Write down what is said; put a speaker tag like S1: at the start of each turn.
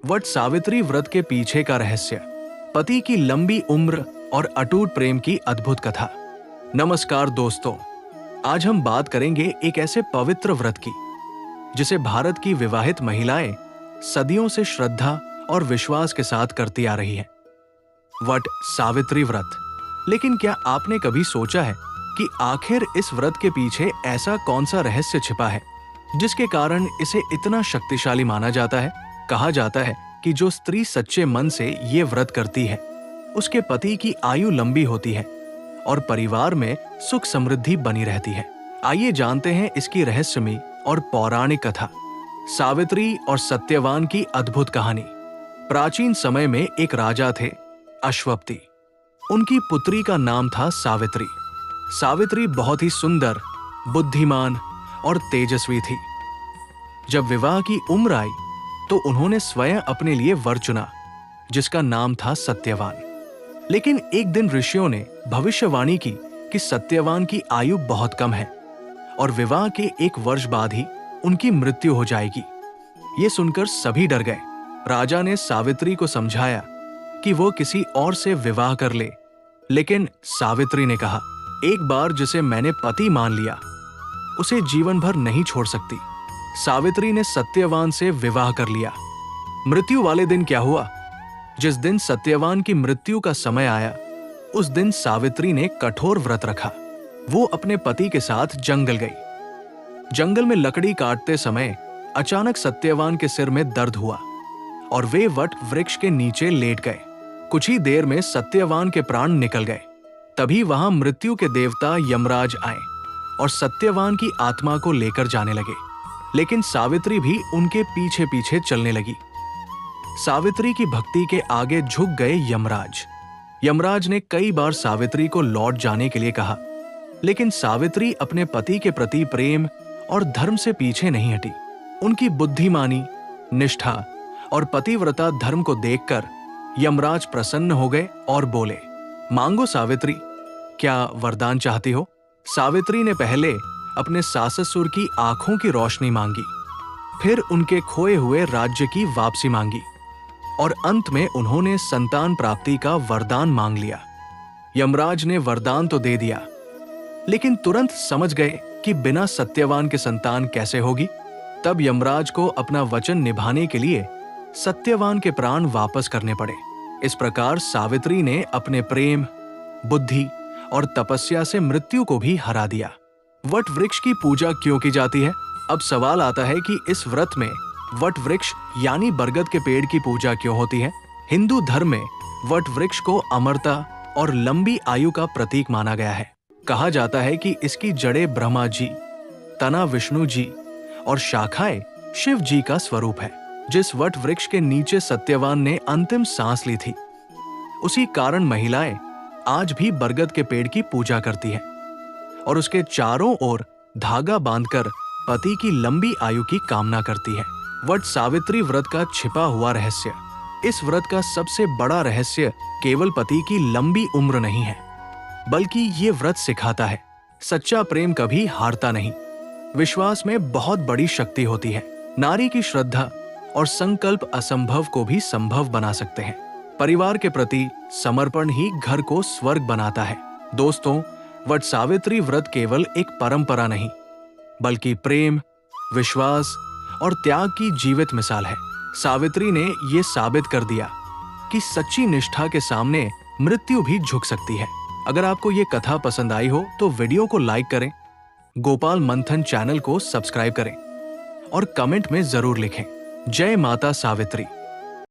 S1: वट सावित्री व्रत के पीछे का रहस्य, पति की लंबी उम्र और अटूट प्रेम की अद्भुत कथा। नमस्कार दोस्तों, आज हम बात करेंगे एक ऐसे पवित्र व्रत की जिसे भारत की विवाहित महिलाएं सदियों से श्रद्धा और विश्वास के साथ करती आ रही हैं। वट सावित्री व्रत। लेकिन क्या आपने कभी सोचा है कि आखिर इस व्रत के पीछे ऐसा कौन सा रहस्य छिपा है जिसके कारण इसे इतना शक्तिशाली माना जाता है? कहा जाता है कि जो स्त्री सच्चे मन से ये व्रत करती है उसके पति की आयु लंबी होती है और परिवार में सुख समृद्धि बनी रहती है। आइए जानते हैं इसकी रहस्यमयी और पौराणिक कथा, सावित्री और सत्यवान की अद्भुत कहानी। प्राचीन समय में एक राजा थे, अश्वपति। उनकी पुत्री का नाम था सावित्री। सावित्री बहुत ही सुंदर, बुद्धिमान और तेजस्वी थी। जब विवाह की उम्र आई तो उन्होंने स्वयं अपने लिए वर चुना जिसका नाम था सत्यवान। लेकिन एक दिन ऋषियों ने भविष्यवाणी की कि सत्यवान की आयु बहुत कम है और विवाह के 1 वर्ष बाद ही उनकी मृत्यु हो जाएगी। ये सुनकर सभी डर गए। राजा ने सावित्री को समझाया कि वो किसी और से विवाह कर ले, लेकिन सावित्री ने कहा, एक बार जिसे मैंने पति मान लिया उसे जीवन भर नहीं छोड़ सकती। सावित्री ने सत्यवान से विवाह कर लिया। मृत्यु वाले दिन क्या हुआ? जिस दिन सत्यवान की मृत्यु का समय आया उस दिन सावित्री ने कठोर व्रत रखा। वो अपने पति के साथ जंगल गई। जंगल में लकड़ी काटते समय अचानक सत्यवान के सिर में दर्द हुआ और वे वट वृक्ष के नीचे लेट गए। कुछ ही देर में सत्यवान के प्राण निकल गए। तभी वहां मृत्यु के देवता यमराज आए और सत्यवान की आत्मा को लेकर जाने लगे। लेकिन सावित्री भी उनके पीछे पीछे चलने लगी। सावित्री की भक्ति के आगे झुक गए यमराज। यमराज ने कई बार सावित्री को लौट जाने के लिए कहा, लेकिन सावित्री अपने पति के प्रति प्रेम और धर्म से पीछे नहीं हटी। उनकी बुद्धिमानी, निष्ठा और पतिव्रता धर्म को देखकर यमराज प्रसन्न हो गए और बोले, मांगो सावित्री, क्या वरदान चाहती हो? सावित्री ने पहले अपने साससुर की आंखों की रोशनी मांगी, फिर उनके खोए हुए राज्य की वापसी मांगी और अंत में उन्होंने संतान प्राप्ति का वरदान मांग लिया। यमराज ने वरदान तो दे दिया, लेकिन तुरंत समझ गए कि बिना सत्यवान के संतान कैसे होगी। तब यमराज को अपना वचन निभाने के लिए सत्यवान के प्राण वापस करने पड़े। इस प्रकार सावित्री ने अपने प्रेम, बुद्धि और तपस्या से मृत्यु को भी हरा दिया। वट वृक्ष की पूजा क्यों की जाती है? अब सवाल आता है कि इस व्रत में वट वृक्ष यानी बरगद के पेड़ की पूजा क्यों होती है? हिंदू धर्म में वट वृक्ष को अमरता और लंबी आयु का प्रतीक माना गया है। कहा जाता है कि इसकी जड़ें ब्रह्मा जी, तना विष्णु जी और शाखाएं शिव जी का स्वरूप है। जिस वट वृक्ष के नीचे सत्यवान ने अंतिम सांस ली थी, उसी कारण महिलाएं आज भी बरगद के पेड़ की पूजा करती हैं और उसके चारों ओर धागा बांधकर पति की लंबी आयु की कामना करती है। वट सावित्री व्रत का छिपा हुआ रहस्य। इस व्रत का सबसे बड़ा रहस्य केवल पति की लंबी उम्र नहीं है, बल्कि ये व्रत सिखाता है सच्चा प्रेम कभी हारता नहीं। विश्वास में बहुत बड़ी शक्ति होती है। नारी की श्रद्धा और संकल्प असंभव को भी संभव बना सकते हैं। परिवार के प्रति समर्पण ही घर को स्वर्ग बनाता है। दोस्तों, वट सावित्री व्रत केवल एक परंपरा नहीं, बल्कि प्रेम, विश्वास और त्याग की जीवित मिसाल है। सावित्री ने ये साबित कर दिया कि सच्ची निष्ठा के सामने मृत्यु भी झुक सकती है। अगर आपको ये कथा पसंद आई हो तो वीडियो को लाइक करें, गोपाल मंथन चैनल को सब्सक्राइब करें और कमेंट में जरूर लिखें, जय माता सावित्री।